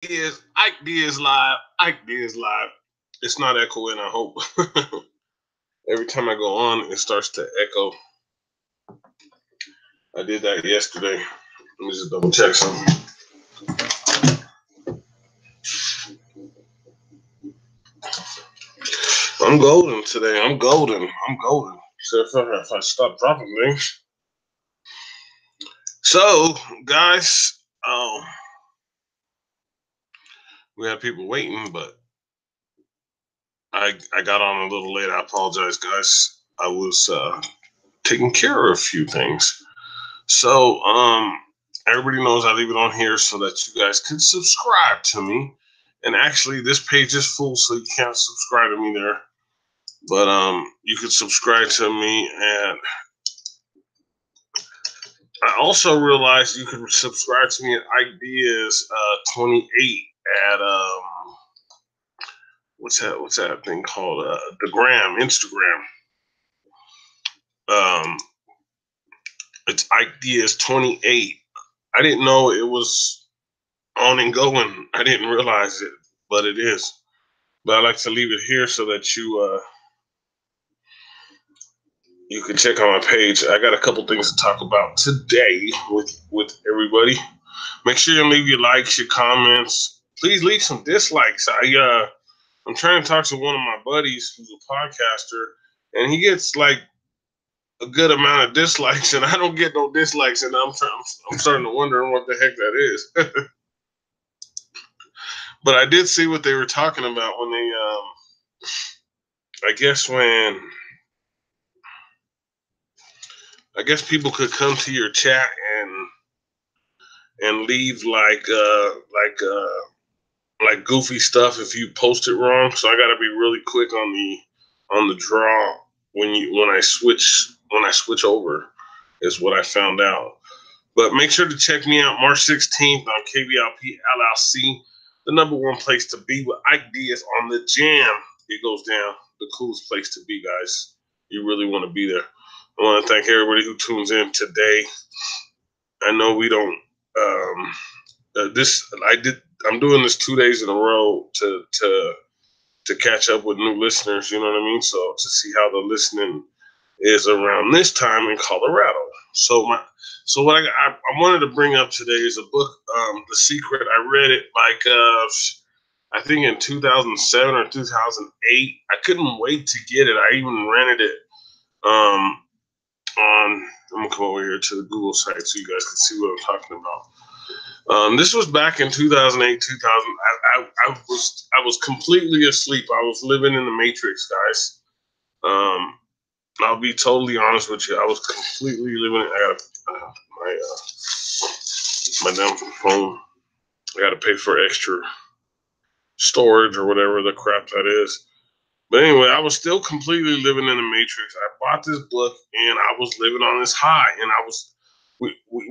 Is Ike Diaz live? Ike Diaz live. It's not echoing, I hope. Every time I go on, it starts to echo. I did that yesterday. Let me just double check something. I'm golden today. I'm golden. I'm golden. So if I stop dropping things. So, guys, we had people waiting, but I got on a little late. I apologize, guys. I was taking care of a few things. So, everybody knows I leave it on here so that you guys can subscribe to me. And actually, this page is full, so you can't subscribe to me there. But you can subscribe to me, and I also realized you can subscribe to me at Ike Diaz 28 at what's that thing called? The Gram, Instagram. Um, it's Ike Diaz 28. I didn't know it was on and going. I didn't realize it, but it is. But I like to leave it here so that you can check on my page. I got a couple things to talk about today with everybody. Make sure you leave your likes, your comments. Please leave some dislikes. I'm trying to talk to one of my buddies who's a podcaster, and he gets like a good amount of dislikes, and I don't get no dislikes, and I'm starting to wonder what the heck that is. But I did see what they were talking about when they, I guess people could come to your chat and leave like goofy stuff if you post it wrong. So I got to be really quick on the draw when I switch over is what I found out. But make sure to check me out March 16th on KBLP LLC, the number one place to be with Ike Diaz on the jam. It goes down. The coolest place to be, guys. You really want to be there. I want to thank everybody who tunes in today. I know we don't. I'm doing this 2 days in a row to catch up with new listeners. You know what I mean? So to see how the listening is around this time in Colorado. So what I wanted to bring up today is a book, The Secret. I read it like I think in 2007 or 2008. I couldn't wait to get it. I even rented it on. I'm gonna come over here to the Google site so you guys can see what I'm talking about. This was back in 2008, 2000. I was completely asleep. I was living in the Matrix, guys. I'll be totally honest with you. I was completely living. I got my damn phone. I got to pay for extra storage or whatever the crap that is. But anyway, I was still completely living in the Matrix. I bought this book and I was living on this high. And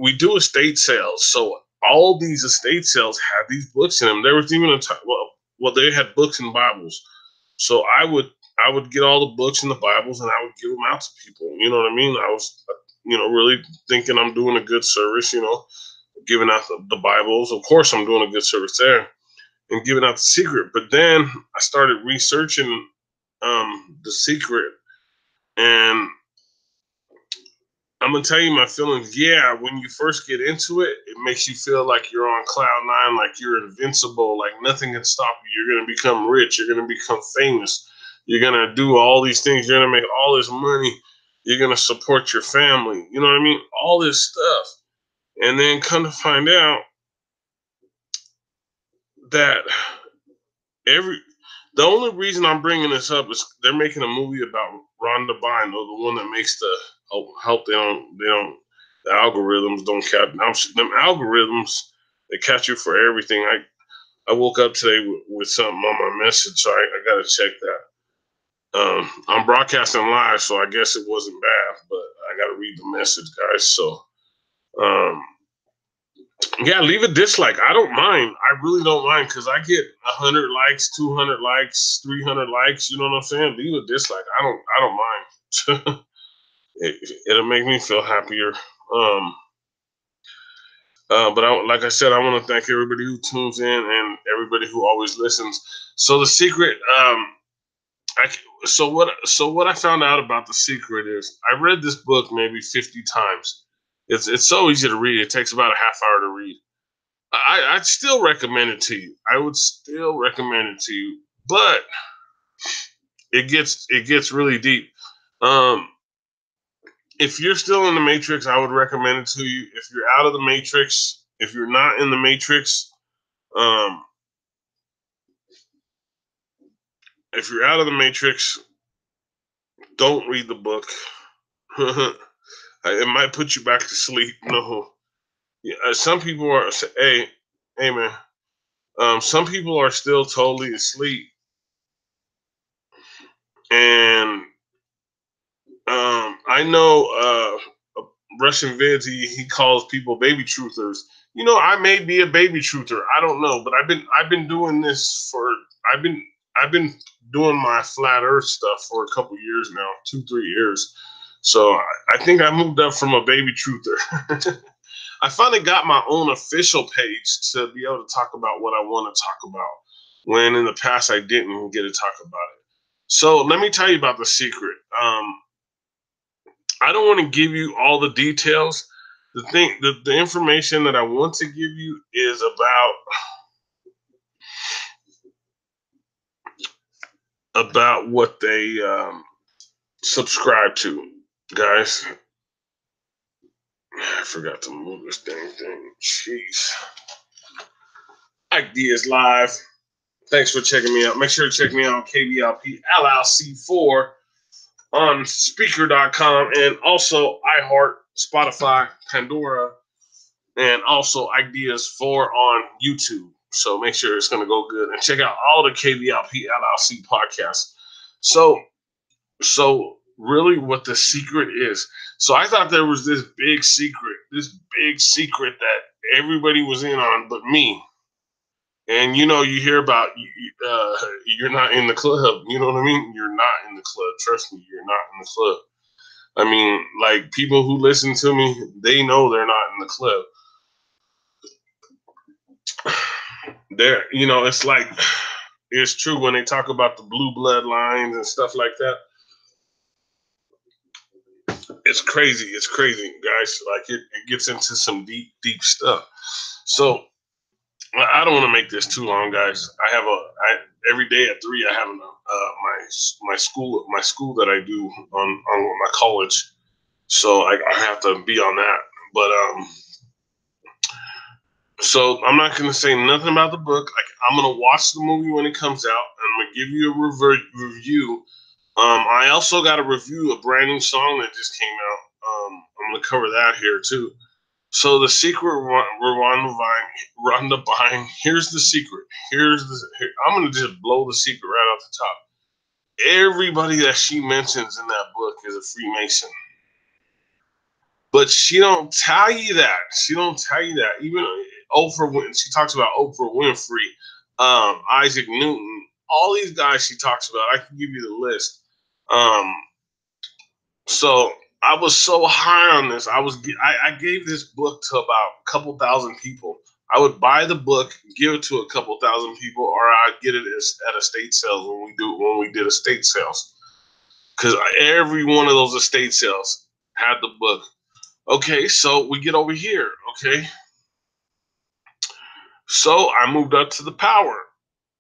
we do estate sales, so all these estate sales had these books in them. There was even a time, well, they had books and Bibles. So I would get all the books and the Bibles and I would give them out to people. You know what I mean? I was, really thinking I'm doing a good service, giving out the Bibles. Of course, I'm doing a good service there and giving out the secret. But then I started researching the secret, and I'm gonna tell you my feelings. Yeah, when you first get into it, it makes you feel like you're on cloud nine, like you're invincible, like nothing can stop you. You're gonna become rich. You're gonna become famous. You're gonna do all these things. You're gonna make all this money. You're gonna support your family. You know what I mean? All this stuff, and then come to find out that the only reason I'm bringing this up is they're making a movie about Rhonda Byrne, the one that makes the help the algorithms don't catch them algorithms. They catch you for everything. I woke up today with something on my message, so I got to check that. I'm broadcasting live, so I guess it wasn't bad, but I got to read the message, guys. So, yeah, leave a dislike. I don't mind. I really don't mind because I get 100 likes, 200 likes, 300 likes. You know what I'm saying? Leave a dislike. I don't mind. It'll make me feel happier. But like I said, I want to thank everybody who tunes in and everybody who always listens. So The Secret, I, so what I found out about The Secret is I read this book maybe 50 times. It's so easy to read. It takes about a half hour to read. I'd still recommend it to you. I would still recommend it to you, but it gets really deep. Um, if you're still in the Matrix, I would recommend it to you. If you're out of the Matrix, if you're not in the Matrix, um, if you're out of the Matrix, don't read the book. It might put you back to sleep. No, yeah, some people are. Hey, man. Some people are still totally asleep, and I know Russian Vids. He calls people baby truthers. I may be a baby truther. I don't know, but I've been doing this for I've been I've been doing my flat Earth stuff for a couple years now, 2-3 years. So I think I moved up from a baby truther. I finally got my own official page to be able to talk about what I want to talk about, when in the past I didn't get to talk about it. So let me tell you about The Secret. I don't want to give you all the details. The information that I want to give you is about what they subscribe to, guys. I forgot to move this dang thing. Jeez. Ike Diaz live. Thanks for checking me out. Make sure to check me out on KBLP LLC4 on Speaker.com and also iHeart, Spotify, Pandora, and also Ideas 4 on YouTube. So make sure it's going to go good. And check out all the KBLP LLC podcasts. So really what The Secret is. So I thought there was this big secret that everybody was in on but me. And you hear about you're not in the club. You know what I mean? You're not in the club. Trust me, you're not in the club. I mean, like, people who listen to me, they know they're not in the club. It's like, it's true when they talk about the blue bloodlines and stuff like that. It's crazy. It's crazy, guys. Like, it gets into some deep, deep stuff. So I don't want to make this too long, guys. Every day at 3, I have my school that I do on my college. So I have to be on that. But so I'm not gonna say nothing about the book. Like, I'm gonna watch the movie when it comes out, and I'm gonna give you a review. I also got to review a brand new song that just came out. I'm gonna cover that here too. So The Secret, Rhonda Byrne. Here's the secret. I'm gonna just blow the secret right off the top. Everybody that she mentions in that book is a Freemason. But she don't tell you that. She don't tell you that. Even she talks about Oprah Winfrey, Isaac Newton, all these guys she talks about. I can give you the list. So I was so high on this. I gave this book to about a couple thousand people. I would buy the book, give it to a couple thousand people, or I'd get it at estate sales when we did estate sales. Because every one of those estate sales had the book. Okay, so we get over here, okay? So I moved up to the Power.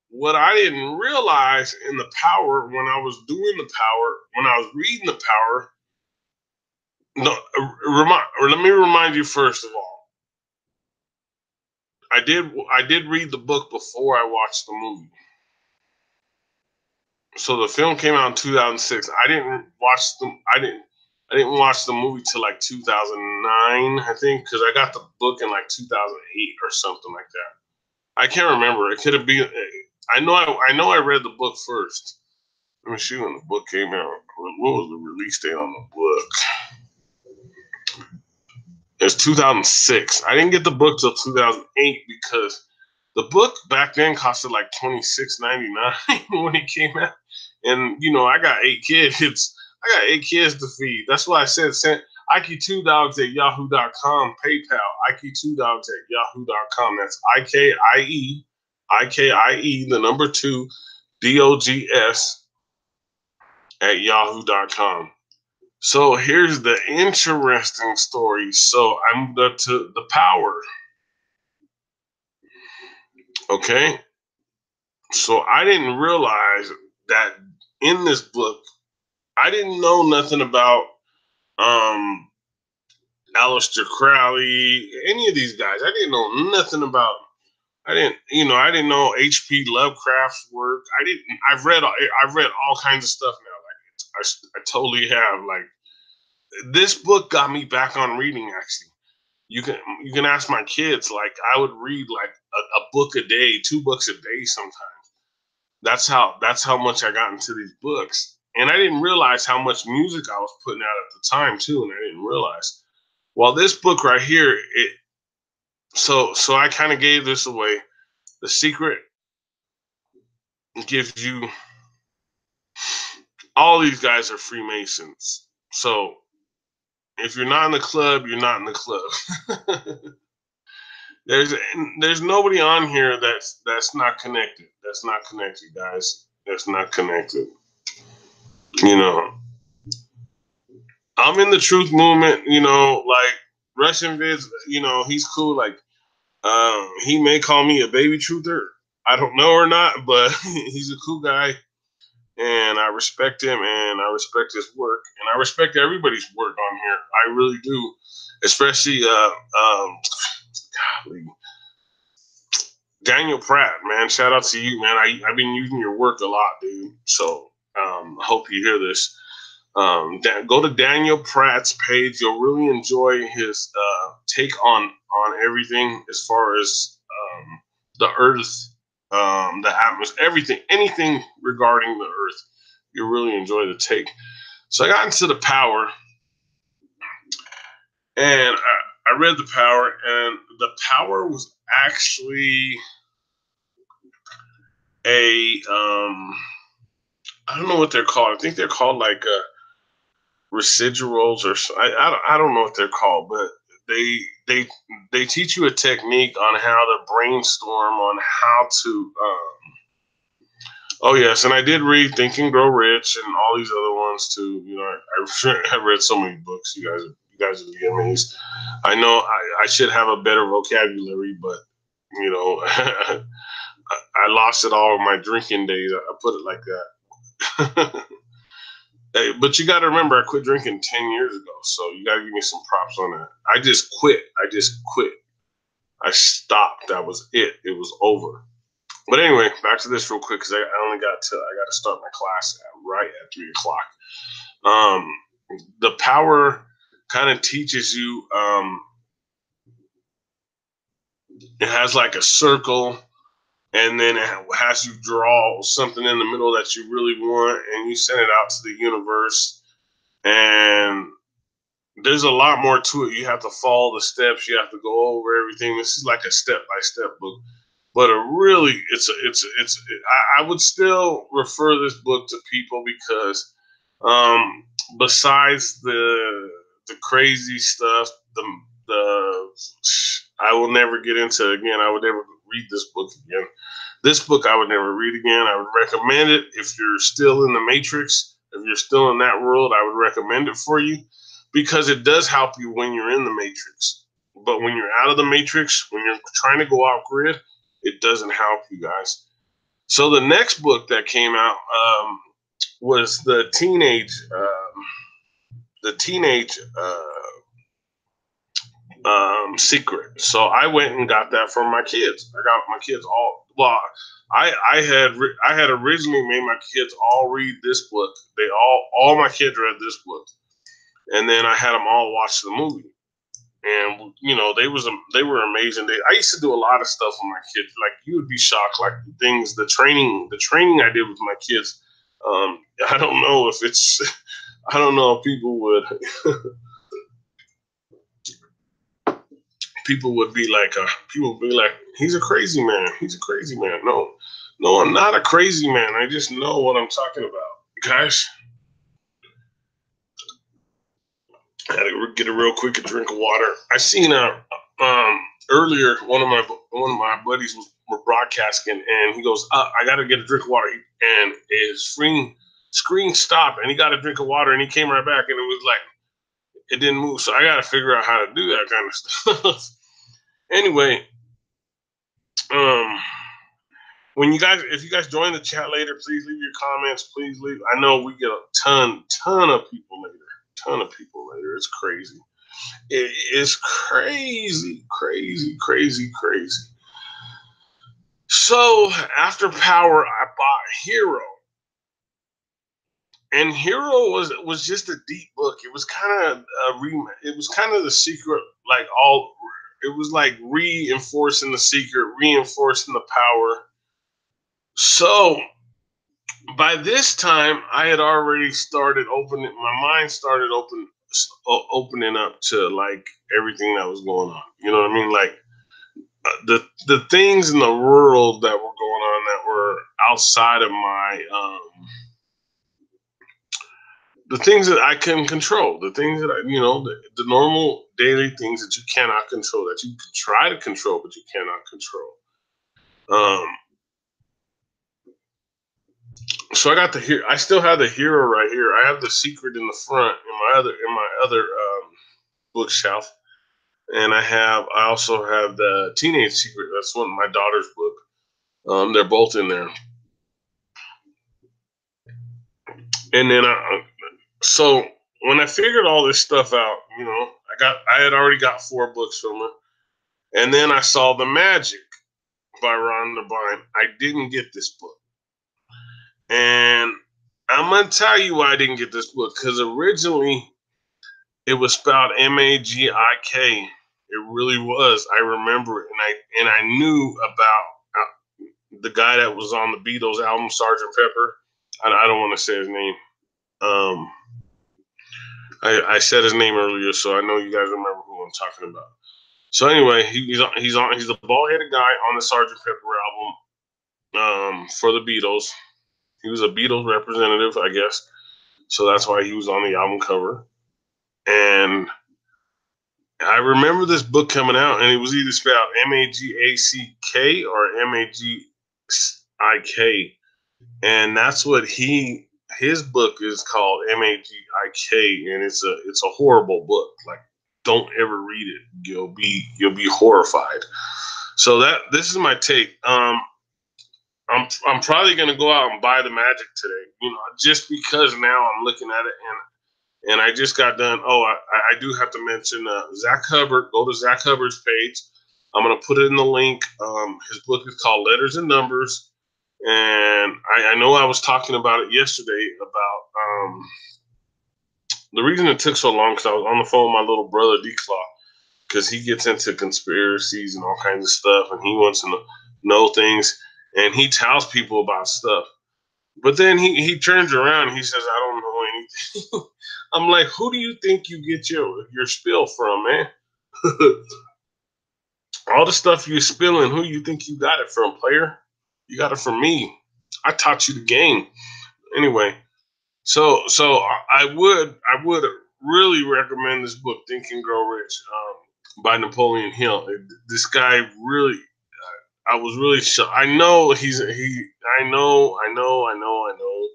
What I didn't realize in the Power, when I was doing the Power, when I was reading the Power, no, let me remind you first of all, I did read the book before I watched the movie. So the film came out in 2006. I didn't watch the movie till like 2009, I think, because I got the book in like 2008 or something like that. I can't remember. It could have been. I know I read the book first. Let me see when the book came out. What was the release date on the book? It's 2006. I didn't get the book till 2008 because the book back then costed like $26.99 when it came out. And I got 8 kids. I got 8 kids to feed. That's why I said Ike2dogs at yahoo.com. PayPal, Ike2dogs at yahoo.com. That's IKIE, the number 2, DOGS at yahoo.com. So here's the interesting story. So I'm to the power. Okay. So I didn't realize that in this book, I didn't know nothing about Aleister Crowley, any of these guys. I didn't know nothing about. I didn't know H.P. Lovecraft's work. I've read all kinds of stuff now. Like I totally have. Like this book got me back on reading. Actually, you can ask my kids. Like I would read like a book a day, 2 books a day sometimes. That's how much I got into these books. And I didn't realize how much music I was putting out at the time too, and I didn't realize. Well, this book right here, so I kind of gave this away. The Secret gives you all these guys are Freemasons. So if you're not in the club, you're not in the club. there's nobody on here that's not connected. That's not connected, guys. That's not connected. You know, I'm in the truth movement. You know, like Russian Vids. You know, he's cool. Like he may call me a baby truther. I don't know or not, but he's a cool guy. And I respect him, and I respect his work, and I respect everybody's work on here. I really do, especially golly, Daniel Pratt, man. Shout out to you, man. I've been using your work a lot, dude. So I hope you hear this. Go to Daniel Pratt's page. You'll really enjoy his take on everything as far as the Earth, the atmosphere, everything, anything regarding the Earth. You really enjoy the take. So I got into the power, and I read the power, and the power was actually a I don't know what they're called. I think they're called like residuals, or I don't know what they're called, but they teach you a technique on how to brainstorm on how to. Oh yes, and I did read Think and Grow Rich and all these other ones too. You know, I read so many books. You guys would be amazed. I know I should have a better vocabulary, but you know, I lost it all in my drinking days. I put it like that. Hey, but you got to remember, I quit drinking 10 years ago, so you got to give me some props on that. I just quit. I stopped. That was it. It was over. But anyway, back to this real quick because I got to start my class right at 3:00. The power kind of teaches you. It has like a circle, and then it has you draw something in the middle that you really want, and you send it out to the universe. And there's a lot more to it. You have to follow the steps. You have to go over everything. This is like a step-by-step book. But I would still refer this book to people because besides the crazy stuff, the I will never get into again. I would never read this book again. This book I would never read again. I would recommend it if you're still in the Matrix. If you're still in that world, I would recommend it for you because it does help you when you're in the Matrix. But when you're out of the Matrix, when you're trying to go off grid, it doesn't help you guys. So the next book that came out was the teenage secret. So I went and got that from my kids. I got my kids all. Well, I had originally made my kids all read this book. All my kids read this book, and then I had them all watch the movie. And you know they were amazing. I used to do a lot of stuff with my kids. Like you would be shocked, like the training I did with my kids. I don't know if people would people would be like he's a crazy man. He's a crazy man. No, I'm not a crazy man. I just know what I'm talking about, guys. I had to get a real quick a drink of water. I seen earlier one of my buddies were broadcasting, and he goes, "I got to get a drink of water," and his screen stopped, and he got a drink of water, and he came right back, and it was like it didn't move. So I got to figure out how to do that kind of stuff. Anyway, um, if you guys join the chat later, please leave your comments. Please leave. I know we get a ton of people later. Ton of people later. It's crazy. It is crazy, crazy, crazy, crazy. So after Power, I bought Hero, and Hero was just a deep book. It was kind of it was kind of the secret, like all. It was like reinforcing the secret, reinforcing the power. So by this time, I had already started opening. My mind started opening up to like everything that was going on. You know what I mean? Like the things in the world that were going on that were outside of my the things that I can control, the things that the normal daily things that you cannot control, that you can try to control but you cannot control. So I still have the Hero right here. I have the Secret in the front in my other bookshelf, and I also have the Teenage Secret. That's one of my daughter's book. They're both in there. And then so when I figured all this stuff out, I had already got 4 books from her, and then I saw The Magic by Rhonda Byrne. I didn't get this book, and I'm gonna tell you why I didn't get this book, because originally it was spelled Magik. It really was. I remember it, and I knew about the guy that was on the Beatles album, Sergeant Pepper. I don't want to say his name. I said his name earlier, so I know you guys remember who I'm talking about. So anyway, he's a bald headed guy on the Sergeant Pepper album for the Beatles. He was a Beatles representative, I guess. So that's why he was on the album cover. And I remember this book coming out, and it was either spelled Magak or Magik, and that's what his book is called, Magik, and it's a horrible book. Like, don't ever read it. You'll be horrified. So this is my take. I'm probably gonna go out and buy The Magic today, just because now I'm looking at it, and I just got done. Oh, I do have to mention Zach Hubbard. Go to Zach Hubbard's page. I'm going to put it in the link. His book is called Letters and Numbers. And I know I was talking about it yesterday about the reason it took so long, because I was on the phone with my little brother, D-Claw, because he gets into conspiracies and all kinds of stuff, and he wants to know things, and he tells people about stuff. But then he turns around and he says, I don't know anything. I'm like, who do you think you get your spill from, man? All the stuff you're spilling, who you think you got it from, player? You got it from me. I taught you the game. Anyway, so I would really recommend this book, Think and Grow Rich, by Napoleon Hill. This guy really, I was really shocked. I know I know.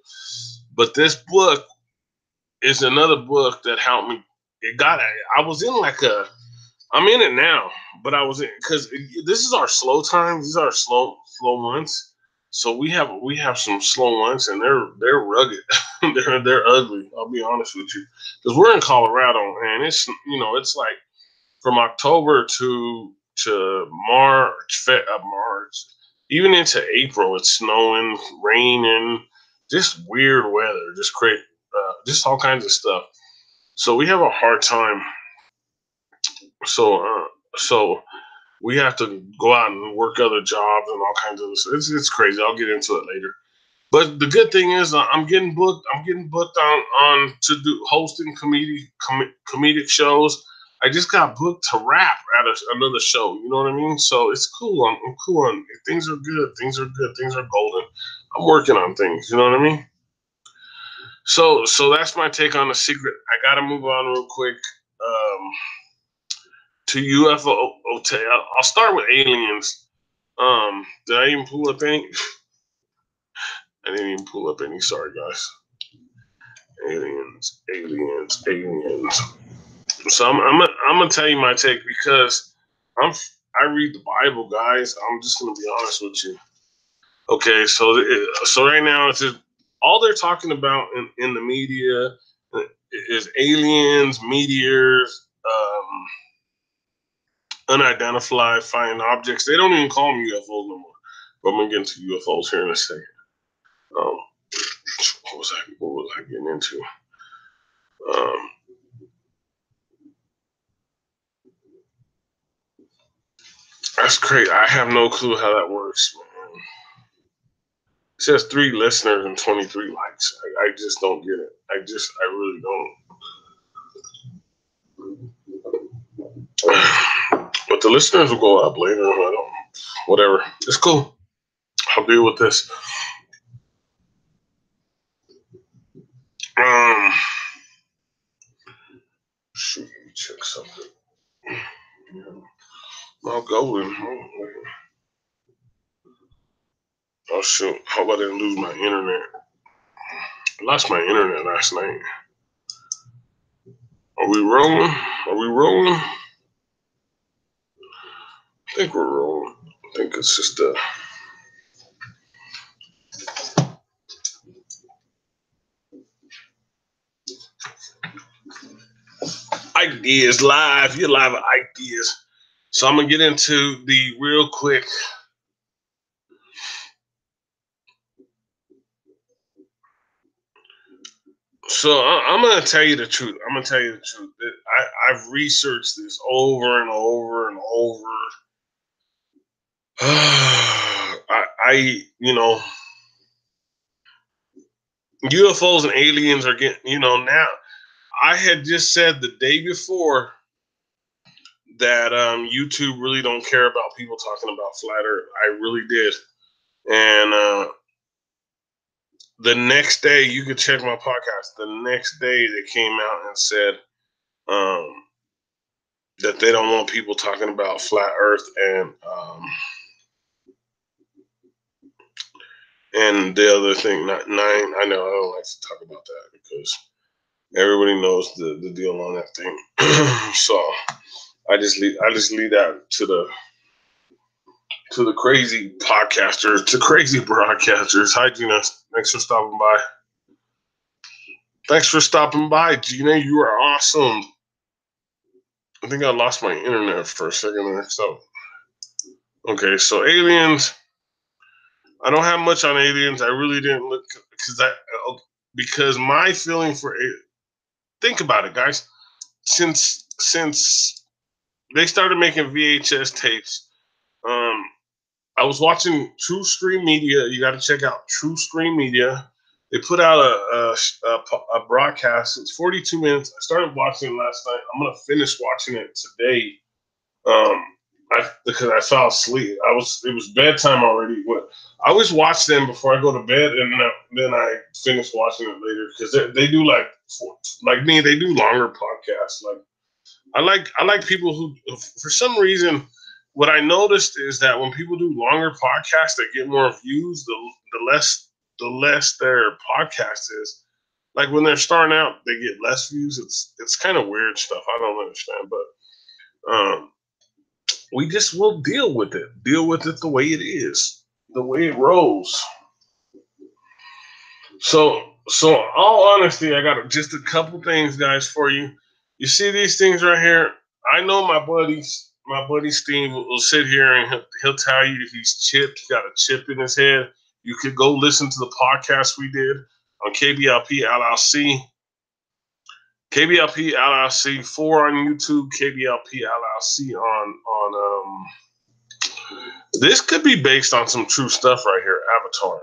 But this book is another book that helped me. I was in I'm in it now, but I was in, because this is our slow time. These are our slow months. So we have some slow months, and they're rugged. they're ugly. I'll be honest with you, because we're in Colorado, and it's like from October to March, even into April. It's snowing, raining, just weird weather, just all kinds of stuff. So we have a hard time. So we have to go out and work other jobs and all kinds of stuff. It's crazy. I'll get into it later. But the good thing is, I'm getting booked. I'm getting booked on to do hosting comedic shows. I just got booked to rap at another show. You know what I mean? So it's cool. I'm cool. Things are good. Things are good. Things are golden. I'm working on things. You know what I mean? So that's my take on The Secret. I gotta move on real quick. to UFO. I'll start with aliens. Did I even pull up any? I didn't even pull up any. Sorry, guys. Aliens. So I'm gonna tell you my take because I read the Bible, guys. I'm just gonna be honest with you. Okay, so right now it's just all they're talking about in the media is aliens, meteors, unidentified flying objects. They don't even call them UFOs no more. But I'm gonna get into UFOs here in a second. Um, what was I getting into? Um, that's great. I have no clue how that works, man. It says 3 listeners and 23 likes. I just don't get it. I really don't. But the listeners will go up later. I don't. Whatever. It's cool. I'll deal with this. Um, shoot, let me check something. I'll go in. Oh shoot! How about I didn't lose my internet? I lost my internet last night. Are we rolling? Are we rolling? I think we're rolling. I think it's just Ike Diaz live. You're live at Ike Diaz. So I'm gonna get into the real quick. So I'm gonna tell you the truth. I've researched this over and over and over. UFOs and aliens are getting, now I had just said the day before that YouTube really don't care about people talking about flat Earth. I really did. And the next day, you could check my podcast. The next day, they came out and said that they don't want people talking about flat Earth and the other thing, not 9. I know I don't like to talk about that because everybody knows the deal on that thing. So I just leave that to the crazy podcasters, to crazy broadcasters. Hi, Gina. Thanks for stopping by. Thanks for stopping by, Gina. You are awesome. I think I lost my internet for a second there. So, okay, so aliens. I don't have much on aliens. I really didn't look because my feeling for think about it, guys. Since they started making VHS tapes, I was watching True Screen Media. You got to check out True Screen Media. They put out a broadcast. It's 42 minutes. I started watching it last night. I'm gonna finish watching it today. Because I fell asleep. It was bedtime already. I always watch them before I go to bed, and then I finish watching it later because they do like me. They do longer podcasts. Like I like people who, for some reason, what I noticed is that when people do longer podcasts, they get more views. The less their podcast is. Like when they're starting out, they get less views. It's kind of weird stuff. I don't understand, but we just will deal with it. Deal with it the way it is, the way it rolls. So all honesty, I got just a couple things, guys, for you. You see these things right here? I know my buddy Steve will sit here and he'll tell you he's chipped. He got a chip in his head. You could go listen to the podcast we did on KBLP LLC. KBLP LLC 4 on YouTube. KBLP LLC on this could be based on some true stuff right here. Avatar.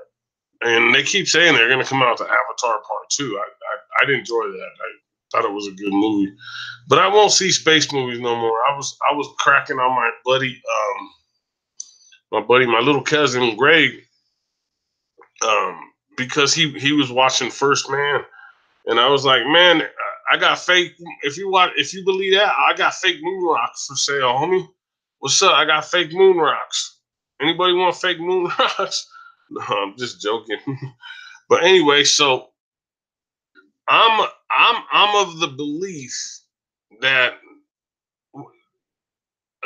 And they keep saying they're going to come out with Avatar Part 2. I'd enjoy that. I thought it was a good movie. But I won't see space movies no more. I was cracking on my buddy, my little cousin Greg, because he was watching First Man. And I was like, man, I got fake. If you believe that, I got fake moon rocks for sale, homie. What's up? I got fake moon rocks. Anybody want fake moon rocks? No, I'm just joking. But anyway, so I'm of the belief that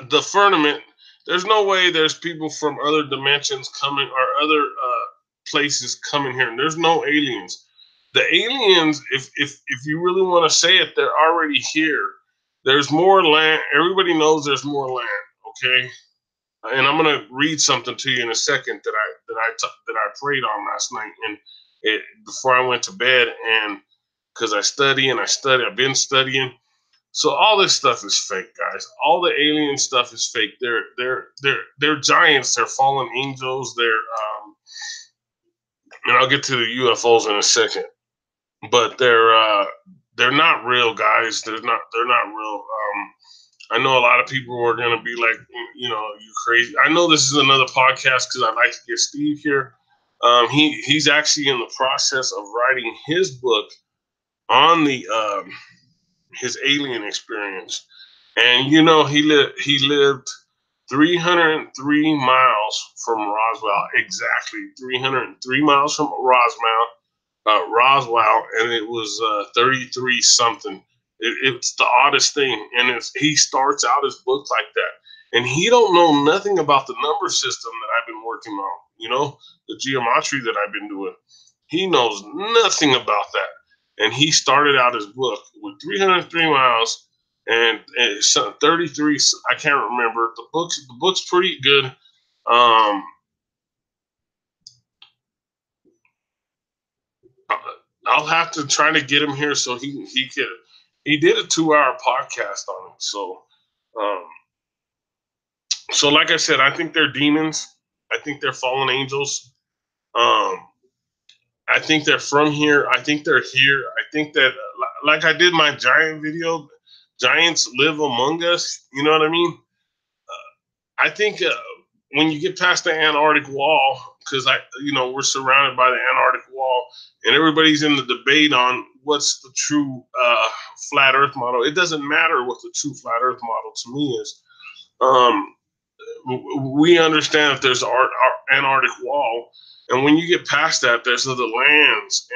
the firmament, there's no way there's people from other dimensions coming or other places coming here. And there's no aliens. The aliens, if you really want to say it, they're already here. There's more land. Everybody knows there's more land. Okay, and I'm gonna read something to you in a second that I prayed on last night and before I went to bed, and because I study and I study, I've been studying. So all this stuff is fake, guys. All the alien stuff is fake. They're giants. They're fallen angels. And I'll get to the UFOs in a second. But they're not real, guys. They're not real. I know a lot of people are gonna be like, you crazy. I know this is another podcast because I'd like to get Steve here. He's actually in the process of writing his book on the his alien experience. And he lived 303 miles from Roswell, exactly 303 miles from Roswell, and it was 33 something. It's the oddest thing, and he starts out his book like that, and he don't know nothing about the number system that I've been working on. The geometry that I've been doing. He knows nothing about that. And he started out his book with 303 miles and 33. I can't remember. The book's pretty good. I'll have to try to get him here so he could. He did a 2-hour podcast on it. Um, so like I said, I think they're demons. I think they're fallen angels. Um, I think they're from here. I think they're here. I think that, like I did my giant video, giants live among us. You know what I mean? I think when you get past the Antarctic wall, because we're surrounded by the Antarctic wall, and everybody's in the debate on what's the true flat Earth model. It doesn't matter what the true flat Earth model to me is. We understand that there's our Antarctic wall, and when you get past that, there's other lands,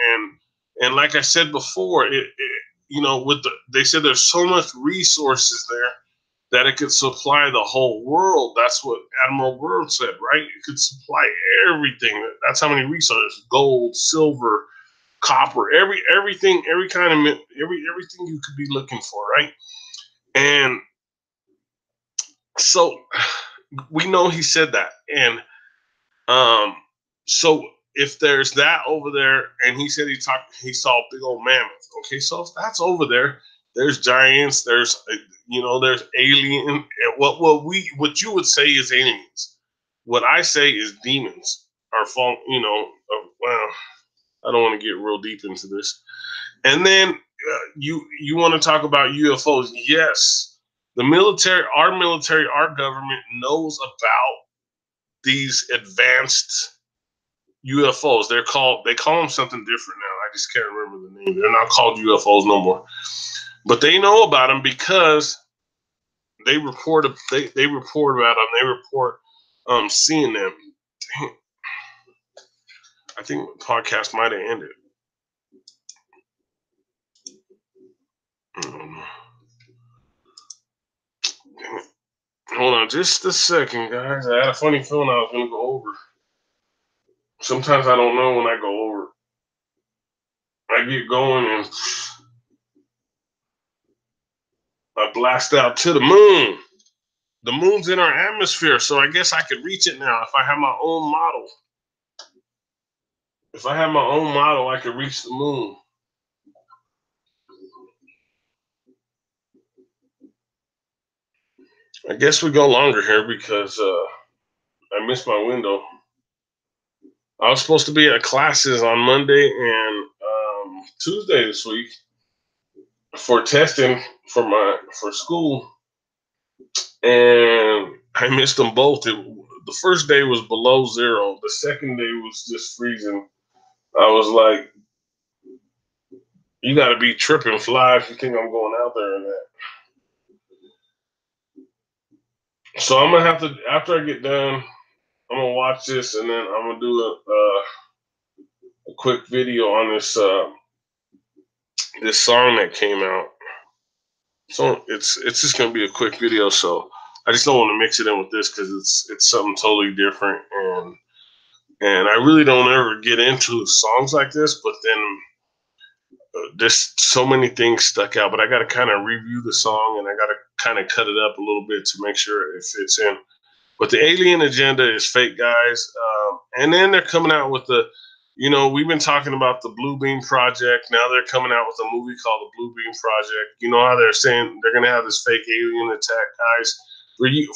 and like I said before, they said there's so much resources there that it could supply the whole world. That's what Admiral Byrd said, right? It could supply everything. That's how many resources: gold, silver, copper, everything, everything you could be looking for, right? And so we know he said that, and so if there's that over there, and he said he saw a big old mammoth. Okay, so if that's over there, there's giants, there's alien. What you would say is aliens. What I say is demons are fall. Well, I don't want to get real deep into this. And then you want to talk about UFOs? Yes, the military, our government knows about these advanced UFOs. They call them something different now. I just can't remember the name. They're not called UFOs no more. But they know about them because they report about them. They report seeing them. Dang. I think the podcast might have ended. Hold on just a second, guys. I had a funny feeling I was going to go over. Sometimes I don't know when I go over. I get going and I blast out to the moon. The moon's in our atmosphere, so I guess I could reach it now if I have my own model. If I have my own model, I could reach the moon. I guess we go longer here because I missed my window. I was supposed to be at classes on Monday and Tuesday this week for testing for school, and I missed them both. The first day was below zero. The second day was just freezing. I was like, You got to be tripping fly if you think I'm going out there in that. So I'm gonna have to after I get done. I'm gonna watch this and then I'm gonna do a quick video on this song that came out. So it's just gonna be a quick video. So I just don't want to mix it in with this because it's something totally different and I really don't ever get into songs like this. But then there's so many things stuck out. But I got to kind of review the song and I got to kind of cut it up a little bit to make sure it fits in. But the alien agenda is fake, guys. And then they're coming out with we've been talking about the Blue Beam Project. Now they're coming out with a movie called the Blue Beam Project. You know how they're saying they're going to have this fake alien attack, guys.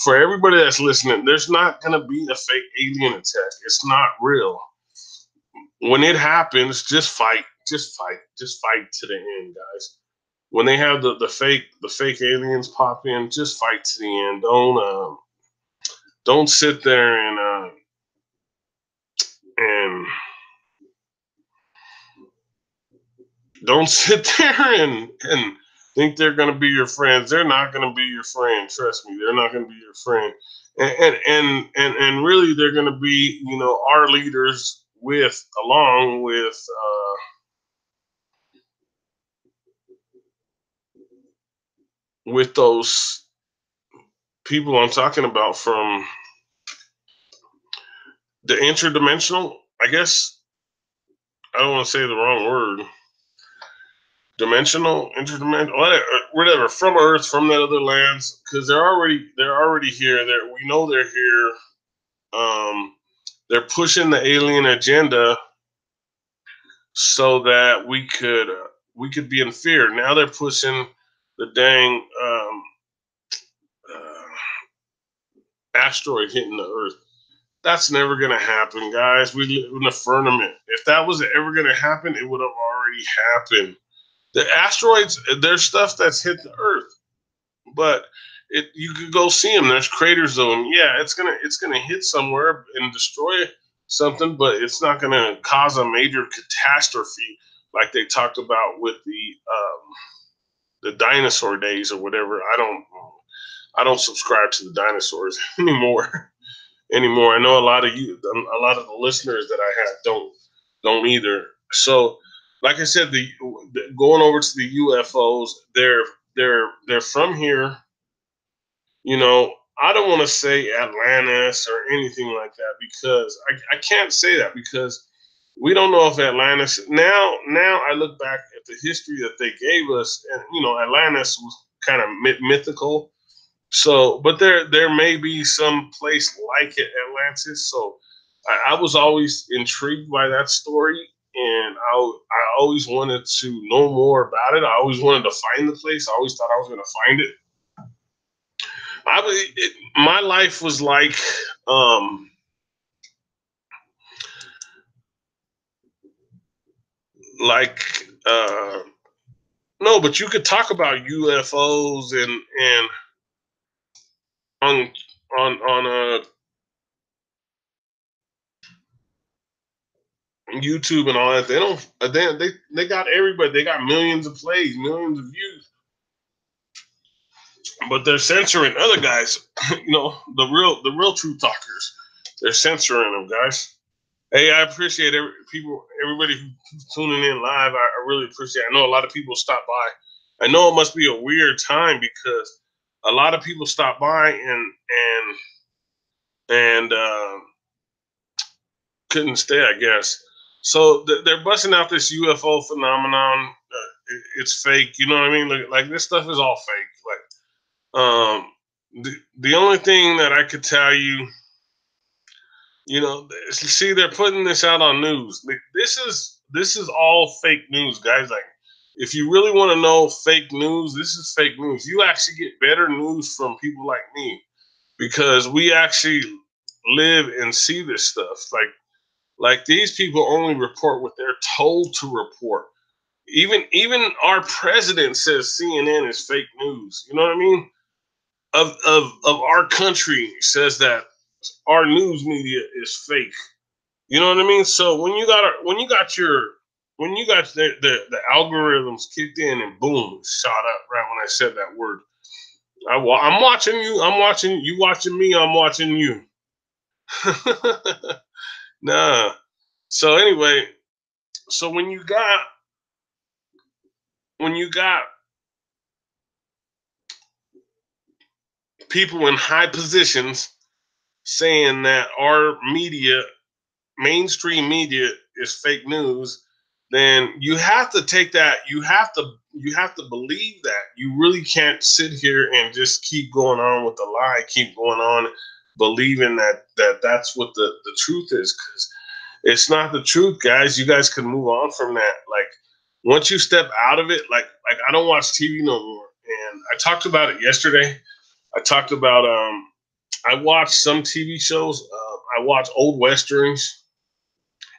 For everybody that's listening, there's not going to be a fake alien attack. It's not real. When it happens, just fight. Just fight. Just fight to the end, guys. When they have the fake aliens pop in, just fight to the end. Don't sit there and don't sit there and think they're going to be your friends. They're not going to be your friend. Trust me, they're not going to be your friend. And really, they're going to be our leaders along with those people I'm talking about from the interdimensional. I guess I don't want to say the wrong word. Dimensional, interdimensional, whatever, from Earth, from the other lands, because they're already here. We know they're here. They're pushing the alien agenda so that we could be in fear. Now they're pushing the dang asteroid hitting the Earth. That's never gonna happen, guys. We live in a firmament. If that was ever gonna happen, it would have already happened. The asteroids, there's stuff that's hit the Earth, but you could go see them. There's craters of them. Yeah, it's gonna hit somewhere and destroy something, but it's not gonna cause a major catastrophe like they talked about with the dinosaur days or whatever. I don't subscribe to the dinosaurs anymore. I know a lot of the listeners that I have don't either. So, like I said, going over to the UFOs, they're from here. I don't want to say Atlantis or anything like that because I can't say that because we don't know if Atlantis. Now I look back at the history that they gave us, and Atlantis was kind of mythical. So, but there may be some place like it, Atlantis. So, I was always intrigued by that story, and I always wanted to know more about it. I always wanted to find the place. I always thought I was going to find it. My life was um, like no, but you could talk about UFOs and on on YouTube and all that. They don't. They got everybody. They got millions of plays, millions of views, but they're censoring other guys. The real truth talkers. They're censoring them, guys. Hey, I appreciate everybody who's tuning in live. I really appreciate it. I know a lot of people stop by. I know it must be a weird time because a lot of people stop by and couldn't stay, I guess. So they're busting out this UFO phenomenon. It's fake. You know what I mean? Like this stuff is all fake. The only thing that I could tell you, see, they're putting this out on news. This is all fake news, guys. Like, if you really want to know fake news, this is fake news. You actually get better news from people like me because we actually live and see this stuff. Like these people only report what they're told to report. Even our president says CNN is fake news. You know what I mean? Of our country says that our news media is fake. You know what I mean? So when you got when you got the algorithms kicked in and boom, shot up right when I said that word. I'm watching you. I'm watching you. Watching me. I'm watching you. Nah. So anyway, so when you got people in high positions saying that our media, mainstream media, is fake news, then you have to take that. You have to believe that. You really can't sit here and just keep going on with the lie, keep going on believing that's what the truth is, because it's not the truth, guys. You guys can move on from that. Like, once you step out of it, like I don't watch TV no more. And I talked about it yesterday. I talked about I watch some TV shows. I watch old westerns,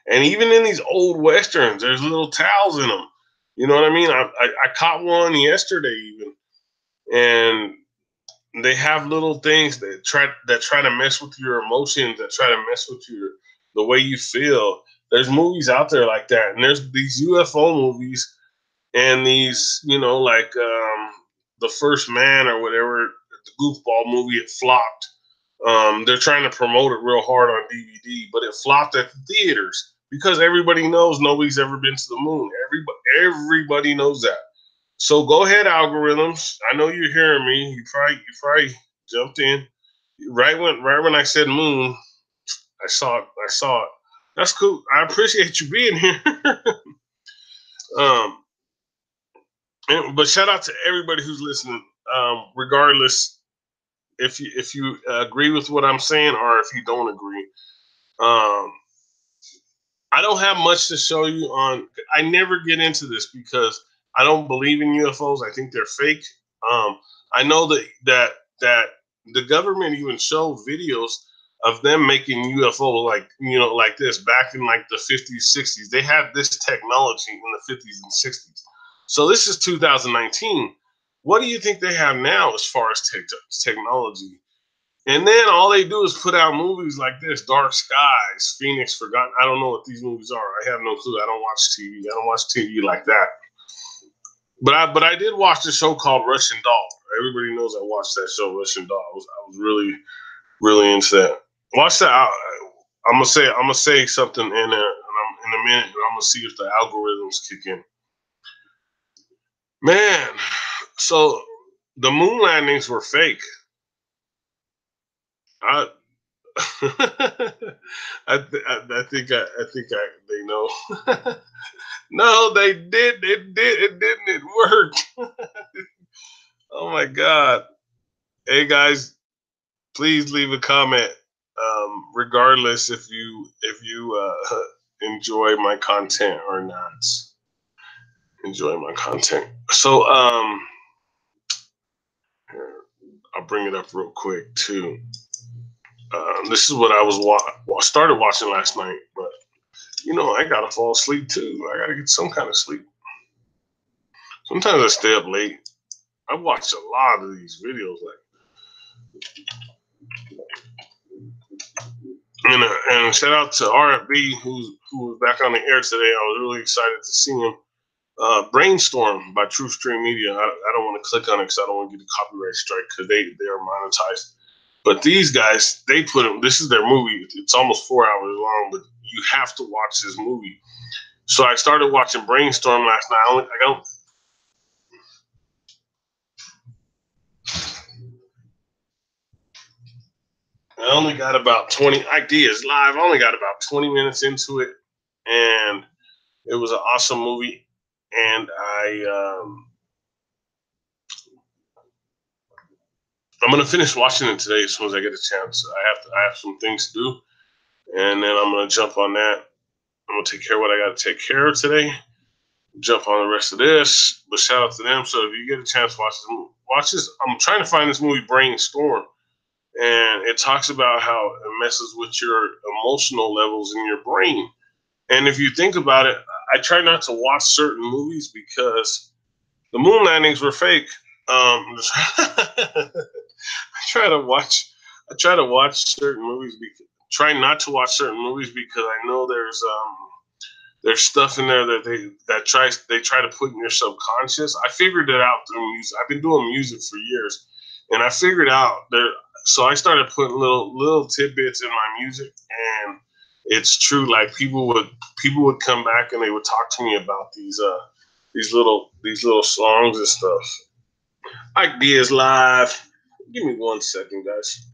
and even in these old westerns, there's little towels in them. You know what I mean? I caught one yesterday even, and they have little things that try to mess with your emotions, that try to mess with the way you feel. There's movies out there like that, and there's these UFO movies and these, like the First Man or whatever, the goofball movie. It flopped. They're trying to promote it real hard on DVD, but it flopped at the theaters because everybody knows nobody's ever been to the moon. Everybody knows that. So go ahead, algorithms. I know you're hearing me. You probably jumped in right when I said moon. I saw it. I saw it. That's cool. I appreciate you being here. um, but shout out to everybody who's listening. Regardless if you agree with what I'm saying or if you don't agree. Um, I don't have much to show you on. I never get into this because I don't believe in UFOs. I think they're fake. Um, I know that the government even showed videos of them making UFO like this back in like the 50s, 60s. They had this technology in the 50s and 60s. So this is 2019. What do you think they have now as far as technology? And then all they do is put out movies like this, Dark Skies, Phoenix Forgotten. I don't know what these movies are. I have no clue. I don't watch TV. I don't watch TV like that. But I did watch the show called Russian Doll. Everybody knows I watched that show, Russian Doll. I was really really into that. Watch that. I'm gonna say something in there, and in a minute, and I'm gonna see if the algorithms kick in. Man, so the moon landings were fake. I I think they know. No, they did. It did. It didn't. It worked. Oh my God. Hey guys, please leave a comment. Regardless if you enjoy my content or not. Enjoy my content. So I'll bring it up real quick too. This is what I started watching last night, but I gotta fall asleep too. I gotta get some kind of sleep. Sometimes I stay up late. I watch a lot of these videos, and shout out to RFB who was back on the air today. I was really excited to see him. Brainstorm by True Stream Media. I don't want to click on it because I don't want to get a copyright strike because they are monetized. But these guys, they put them. This is their movie. It's almost 4 hours long, but you have to watch this movie. So I started watching Brainstorm last night. I only got about 20. Ike Diaz live. I only got about 20 minutes into it, and it was an awesome movie. And I'm gonna finish watching it today as soon as I get a chance. I have some things to do, and then I'm gonna jump on that. I'm gonna take care of what I got to take care of today. Jump on the rest of this, but shout out to them. So if you get a chance, watch this. I'm trying to find this movie Brainstorm, and it talks about how it messes with your emotional levels in your brain. And if you think about it, I try not to watch certain movies because the moon landings were fake. I try to watch. I try to watch certain movies. Try not to watch certain movies because I know there's stuff in there that they try to put in your subconscious. I figured it out through music. I've been doing music for years, and I figured out there. So I started putting little tidbits in my music, and it's true. Like people would come back and they would talk to me about these little songs and stuff. Ike Diaz live. Give me 1 second, guys.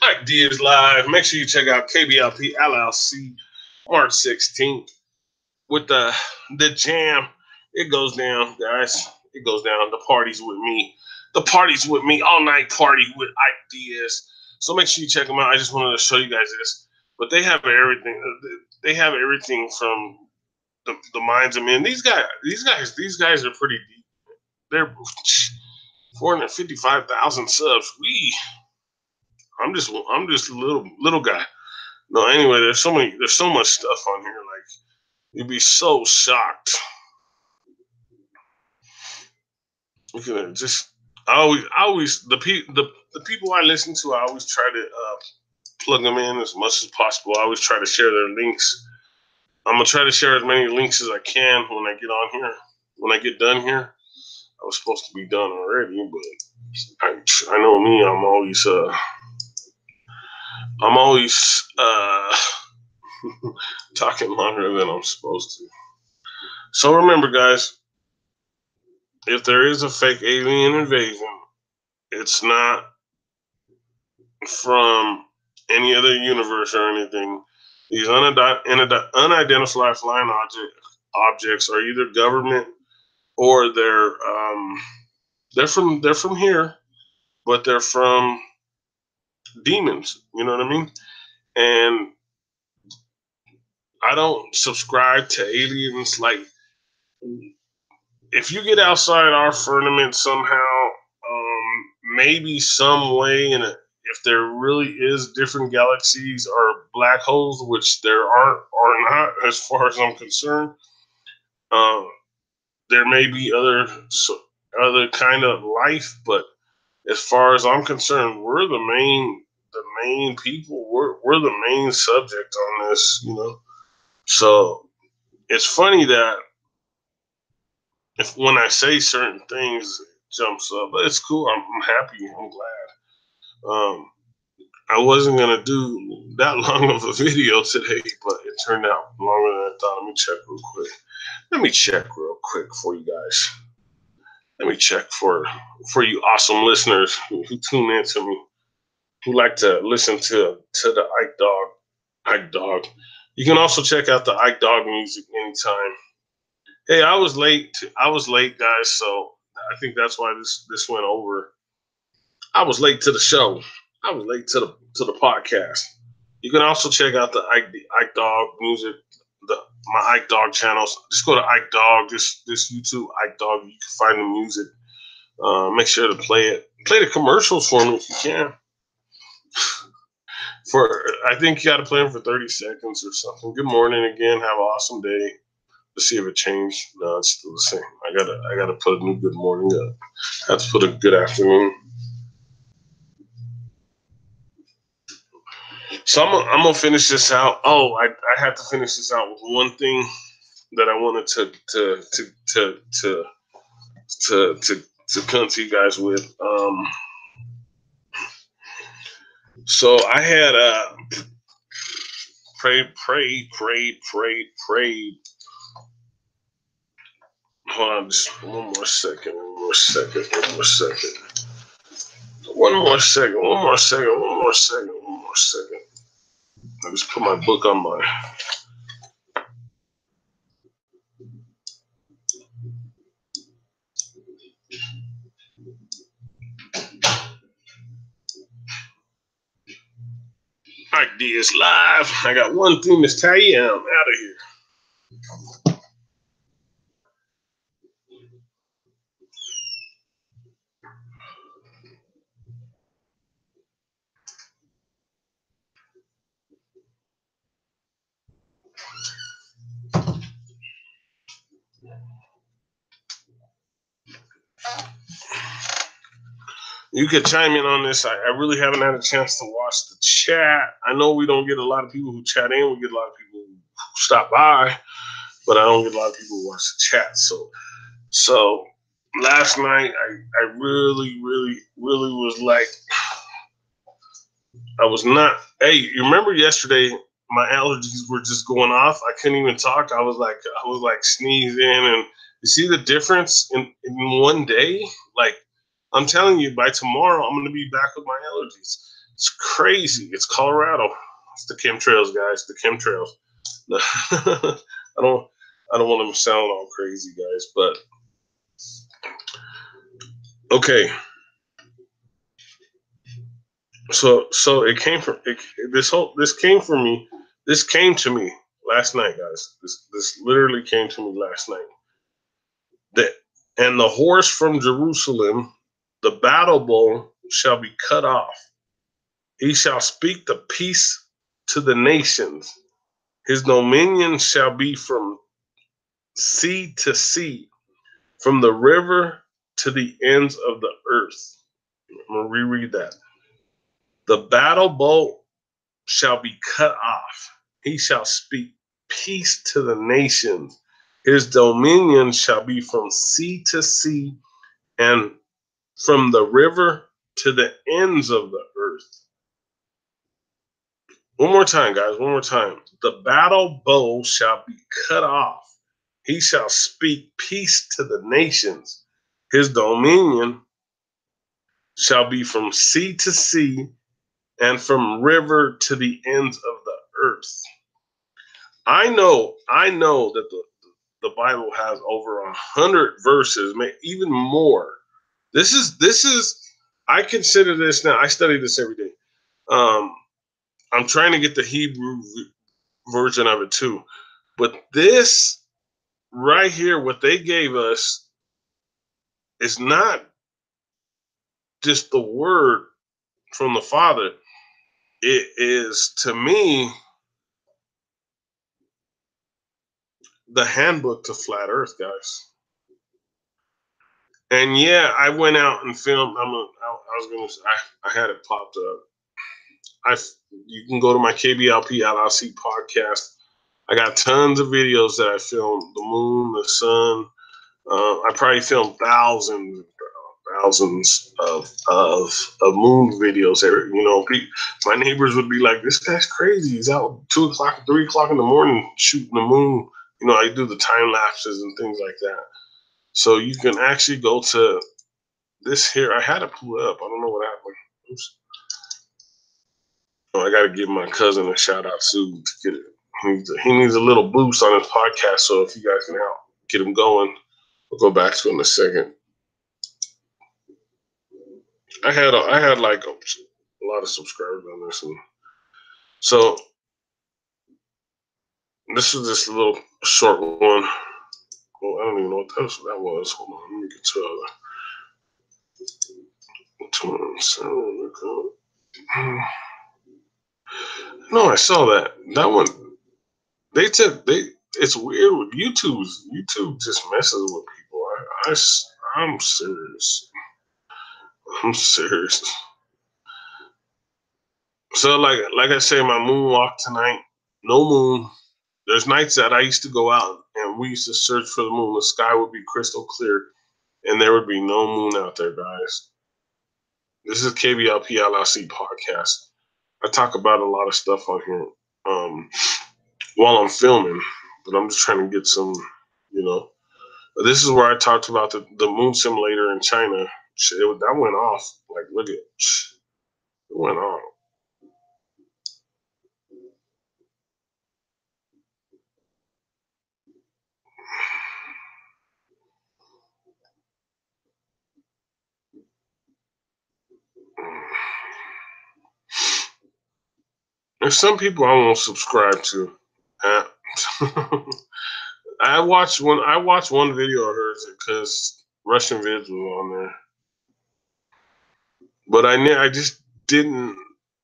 Ike Diaz live. Make sure you check out KBLP LLC March 16th with the jam. It goes down, guys. It goes down. The party's with me. The party's with me. All night party with Ike Diaz. So make sure you check them out. I just wanted to show you guys this. But they have everything. They have everything from the minds of men. These guys are pretty deep. They're 455,000 subs. I'm just a little guy. No, anyway, there's so much stuff on here. Like you'd be so shocked. You can just I always the people I listen to, I always try to plug them in as much as possible. I always try to share their links. I'm gonna try to share as many links as I can when I get on here. When I get done here, I was supposed to be done already, but I know me. I'm always talking longer than I'm supposed to. So remember, guys, if there is a fake alien invasion, it's not from any other universe or anything. These unidentified flying objects are either government or they're from here, but they're from demons. You know what I mean? And I don't subscribe to aliens. Like, if you get outside our firmament somehow, maybe some way, and if there really is different galaxies or black holes, which there aren't or not, as far as I'm concerned, um, there may be other kind of life, but as far as I'm concerned, we're the main people. We're the main subject on this. So it's funny that if when I say certain things, it jumps up, but it's cool. I'm happy. I'm glad. I wasn't gonna do that long of a video today, but it turned out longer than I thought. Let me check real quick for you guys. Let me check for you awesome listeners who tune in to me, who like to listen to the Ike Dog. Ike Dog. You can also check out the Ike Dog music anytime. Hey, I was late. I was late, guys. So I think that's why this went over. I was late to the show. I was late to the podcast. You can also check out the Ike Dog music, my Ike Dog channels. Just go to Ike Dog, this YouTube Ike Dog. You can find the music. Make sure to play it. Play the commercials for me if you can. I think you got to play them for 30 seconds or something. Good morning again. Have an awesome day. Let's see if it changed. No, it's still the same. I gotta put a new good morning up. I have to put a good afternoon. So I'm gonna finish this out. Oh, I had to finish this out with one thing that I wanted to come to you guys with. So I had prayed. Hold on, just one more second. I just put my book on my. Ike Diaz live. I got one thing to tell you. I'm out of here. You could chime in on this. I really haven't had a chance to watch the chat. I know we don't get a lot of people who chat in. We get a lot of people who stop by, but I don't get a lot of people who watch the chat. So last night, I really, really, really was like, I was not. Hey, you remember yesterday? My allergies were just going off. I couldn't even talk. I was like sneezing, and you see the difference in one day. Like I'm telling you, by tomorrow I'm going to be back with my allergies. It's crazy. It's Colorado. It's the chemtrails, guys. The chemtrails. I don't. I don't want to sound all crazy, guys, but okay. So it came from it, this came from me. This came to me last night, guys. This literally came to me last night. That and the horse from Jerusalem, the battle bow shall be cut off. He shall speak the peace to the nations. His dominion shall be from sea to sea, from the river to the ends of the earth. I'm gonna reread that. The battle bow shall be cut off. He shall speak peace to the nations. His dominion shall be from sea to sea and from the river to the ends of the earth. One more time, guys. One more time. The battle bow shall be cut off. He shall speak peace to the nations. His dominion shall be from sea to sea and from river to the ends of the earth. I know that the Bible has over 100 verses, even more. This is. I consider this now. I study this every day. Um, I'm trying to get the Hebrew version of it too, but this right here, what they gave us, is not just the word from the Father. It is to me the handbook to flat Earth, guys. And yeah, I went out and filmed. I was gonna. I had it popped up. I You can go to my KBLP LLC podcast. I got tons of videos that I filmed: the moon, the sun. I probably filmed thousands of moon videos. My neighbors would be like, "This guy's crazy. He's out 2 o'clock, 3 o'clock in the morning shooting the moon." I do the time lapses and things like that. So you can actually go to this here. I had to pull it up. I don't know what happened. Oops. I got to give my cousin a shout out too to get it. He needs a little boost on his podcast. So if you guys can help get him going, we'll go back to it in a second. I had like a lot of subscribers on this, and so this is just a little short one. Well, I don't even know what that was. Hold on, let me get to No, I saw that. That one. It's weird with YouTube. YouTube just messes with people. I'm serious. I'm serious. So like I say, my moon walk tonight. No moon. There's nights that I used to go out and we used to search for the moon. The sky would be crystal clear, and there would be no moon out there, guys. This is KBLP LLC podcast. I talk about a lot of stuff on here while I'm filming, but I'm just trying to get some, you know. This is where I talked about the moon simulator in China. That went off. Like, look at it. It went off. There's some people I won't subscribe to. I watched one video of hers because Russian Vids was on there, but I just didn't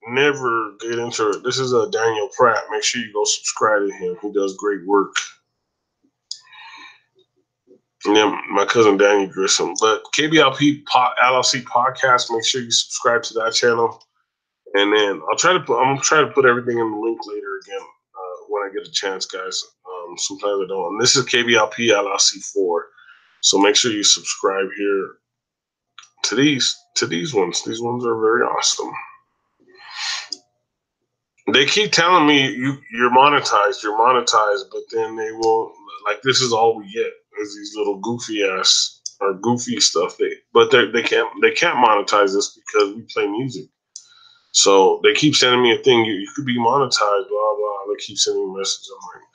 never get into it. This is a Daniel Pratt. Make sure you go subscribe to him. He does great work. Yeah, my cousin Danny Grissom. But KBLP LLC podcast. Make sure you subscribe to that channel, and then I'm gonna try to put everything in the link later again when I get a chance, guys. Sometimes I don't. And this is KBLP LLC 4, so make sure you subscribe here to these ones. These ones are very awesome. They keep telling me you're monetized, but then they won't. Like, this is all we get is these little goofy stuff. They can't monetize this because we play music. So they keep sending me a thing. You could be monetized, blah blah. They keep sending me messages. I'm like,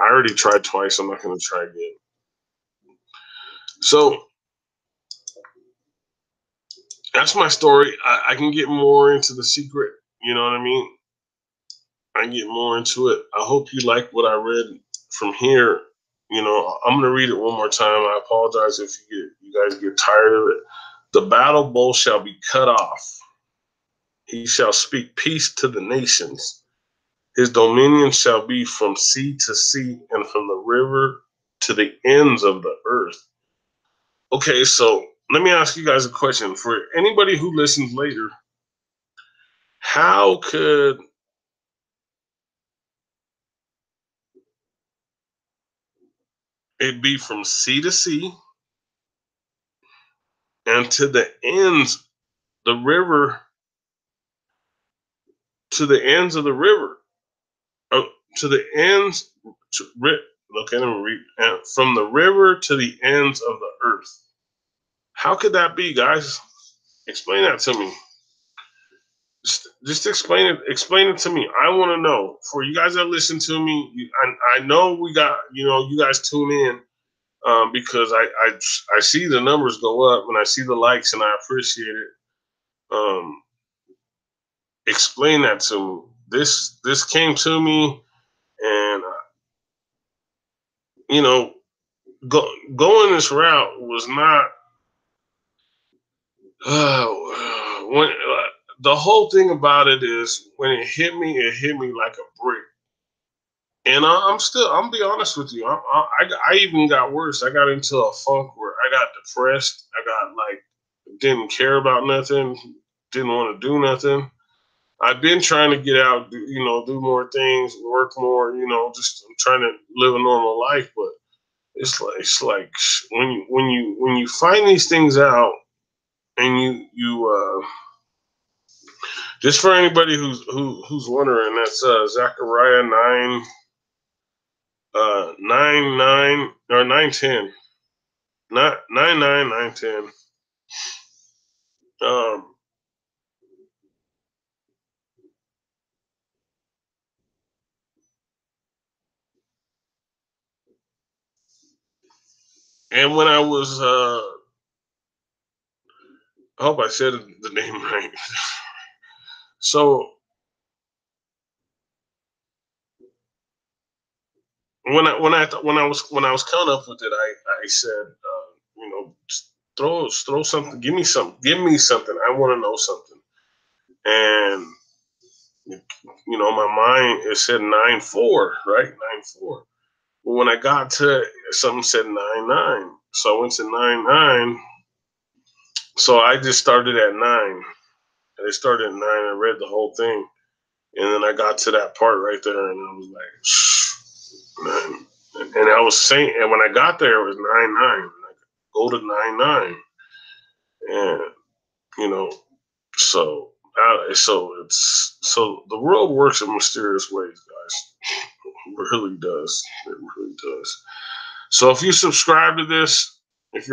I already tried twice. I'm not going to try again. So that's my story. I can get more into the secret. You know what I mean? I can get more into it. I hope you like what I read from here. You know, I'm gonna read it one more time. I apologize if you guys get tired of it. The battle bow shall be cut off. He shall speak peace to the nations. His dominion shall be from sea to sea and from the river to the ends of the earth. Okay, so let me ask you guys a question. For anybody who listens later, how could it be from sea to sea and to the ends, the river, to the ends of the river, uh, to the ends, okay, let me read, from the river to the ends of the earth? How could that be, guys? Explain that to me. Just explain it to me. I want to know. For you guys that listen to me, I know we got, you guys tune in because I see the numbers go up and I see the likes and I appreciate it. Explain that to me. This came to me, and you know, going this route was not when the whole thing about it is when it hit me like a brick. And I'm be honest with you. I even got worse. I got into a funk where I got depressed. I got like, didn't care about nothing, didn't want to do nothing. I've been trying to get out, do more things, work more, just I'm trying to live a normal life. But it's like when you find these things out, and you just for anybody who's wondering, that's Zechariah 9:9 or 9:10, not 9:9, 9:10. Um, and when I was, I hope I said the name right. So when I was coming up with it, I said, throw something, give me something. I want to know something, and my mind, it said 9:4, right? 9:4. But when I got to it, something said 9:9, so I went to 9:9. So I just started at 9. And I started at 9. I read the whole thing, and then I got to that part right there, and I was like, shh, man. And I was saying, and when I got there, it was 9:9. Go to 9:9, and you know, so so the world works in mysterious ways, guys. It really does. It really does. So if you subscribe to this, if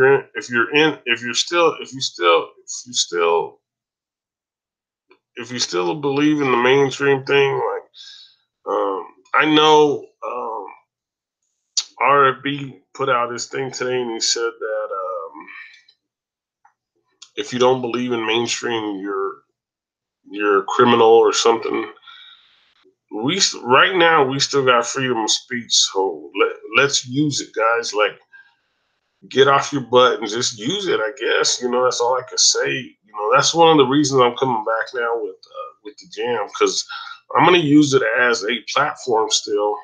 you still believe in the mainstream thing, like, I know, RFB put out his thing today, and he said that, if you don't believe in mainstream, you're a criminal or something. Right now we still got freedom of speech, so let's use it, guys. Like, get off your butt and just use it. I guess that's all I can say. That's one of the reasons I'm coming back now with the jam, because I'm gonna use it as a platform still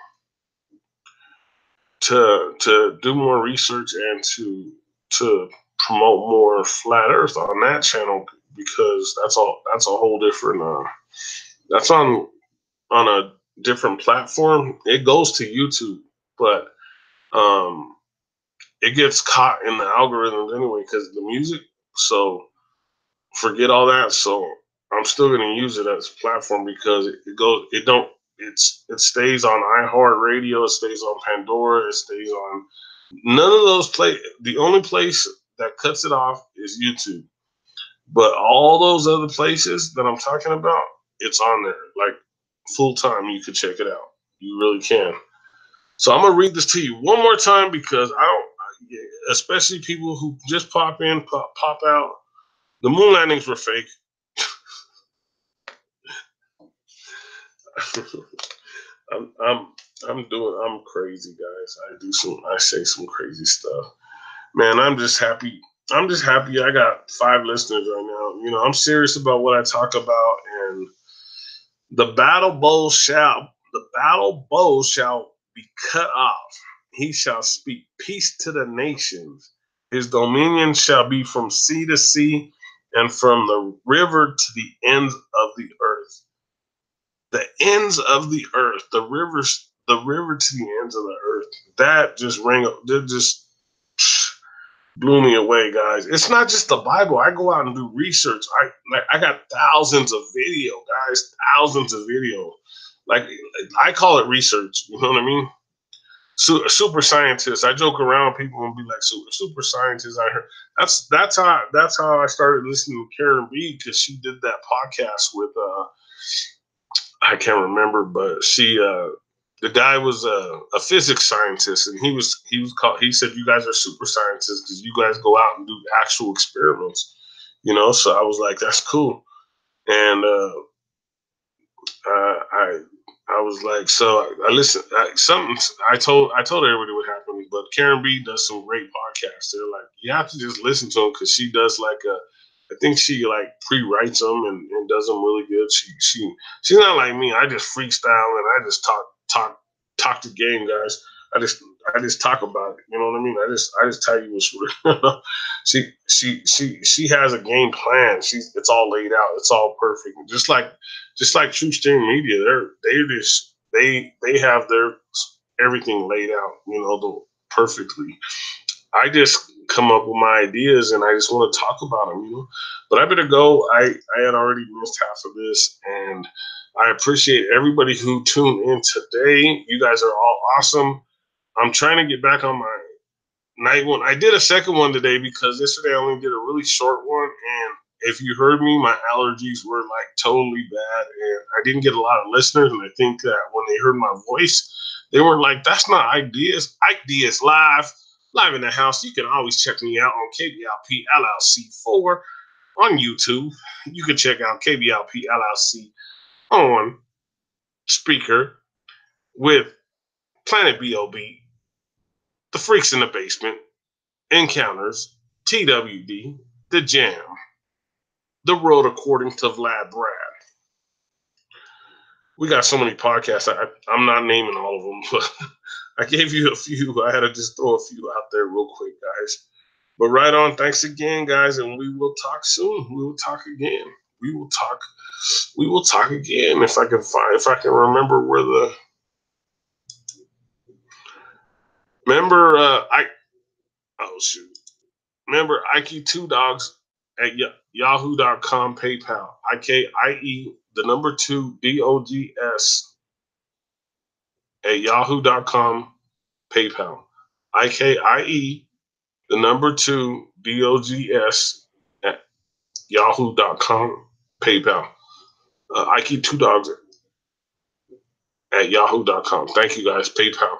to do more research and to promote more flat Earth on that channel, because that's a whole different that's on a different platform. It goes to YouTube, but um, it gets caught in the algorithms anyway because of the music. So forget all that. So I'm still gonna use it as a platform because it goes. It don't. It stays on iHeartRadio. It stays on Pandora. It stays on none of those play. The only place that cuts it off is YouTube. But all those other places that I'm talking about, it's on there. Like full time, you could check it out. You really can. So I'm gonna read this to you one more time because I don't, especially people who just pop in, pop out. The moon landings were fake. I'm, I'm, I'm crazy, guys. I say some crazy stuff. Man, I'm just happy. I'm just happy I got 5 listeners right now. I'm serious about what I talk about, and the battle bow shall be cut off. He shall speak peace to the nations. His dominion shall be from sea to sea and from the river to the ends of the earth. The ends of the earth, the river to the ends of the earth. That just blew me away, guys. It's not just the Bible. I go out and do research. I got thousands of video, guys, thousands of video. Like I call it research. You know what I mean? Super scientists. I joke around people and be like, super scientists. I heard that's how I started listening to Karen B, because she did that podcast with I can't remember, but the guy was a physics scientist, and he was called. He said, "You guys are super scientists because you guys go out and do actual experiments." So I was like, "That's cool," and I was like, so I listened. I told everybody what happened, but Karen B does some great podcasts. They're like, you have to just listen to them because she does like I think she like pre-writes them and does them really good. She's not like me. I just freestyle and I just talk the game, guys. I just I just talk about it. You know what I mean? I just tell you what's real. She has a game plan. It's all laid out. It's all perfect. Just like True Stream Media, they have their everything laid out. Perfectly. I just come up with my ideas and I just want to talk about them. But I better go. I had already missed half of this, and I appreciate everybody who tuned in today. You guys are all awesome. I'm trying to get back on my night one. I did a second one today because yesterday I only did a really short one, and if you heard me, my allergies were like totally bad, and I didn't get a lot of listeners. And I think that when they heard my voice, they were like, "That's not Ike Diaz. Ike Diaz live in the house." You can always check me out on KBLP LLC 4 on YouTube. You can check out KBLP LLC on Speaker with Planet B.O.B., The Freaks in the Basement, Encounters, TWD, The Jam, The Road According to Vlad Brad. We got so many podcasts. I'm not naming all of them, but I gave you a few. I had to just throw a few out there real quick, guys. But right on. Thanks again, guys, and we will talk soon. We will talk again. We will talk. We will talk again if I can remember where the remember I oh shoot. Remember Ike Two Dogs at yahoo.com PayPal. IKIE the number 2 DOGS at yahoo.com PayPal. IKIE the number 2 DOGS at yahoo.com PayPal. Ike Two Dogs at yahoo.com. Thank you guys. PayPal.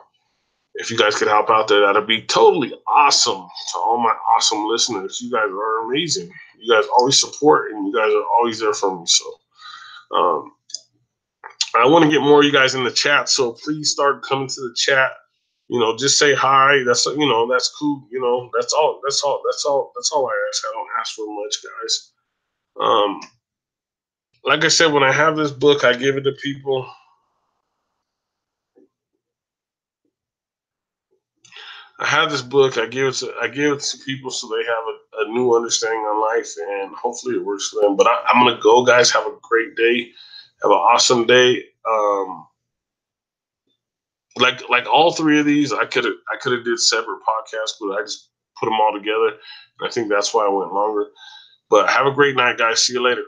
If you guys could help out there, that'd be totally awesome. To all my awesome listeners, you guys are amazing. You guys always support, and you guys are always there for me. So I want to get more of you guys in the chat. So please start coming to the chat. Just say hi. That's cool. That's all I ask. I don't ask for much, guys. Like I said, when I have this book, I give it to people. have this book. I give it to people so they have a new understanding on life, and hopefully it works for them. But I'm gonna go, guys. Have a great day. Have an awesome day. Like all three of these, I could have did separate podcasts, but I just put them all together. And I think that's why I went longer. But have a great night, guys. See you later.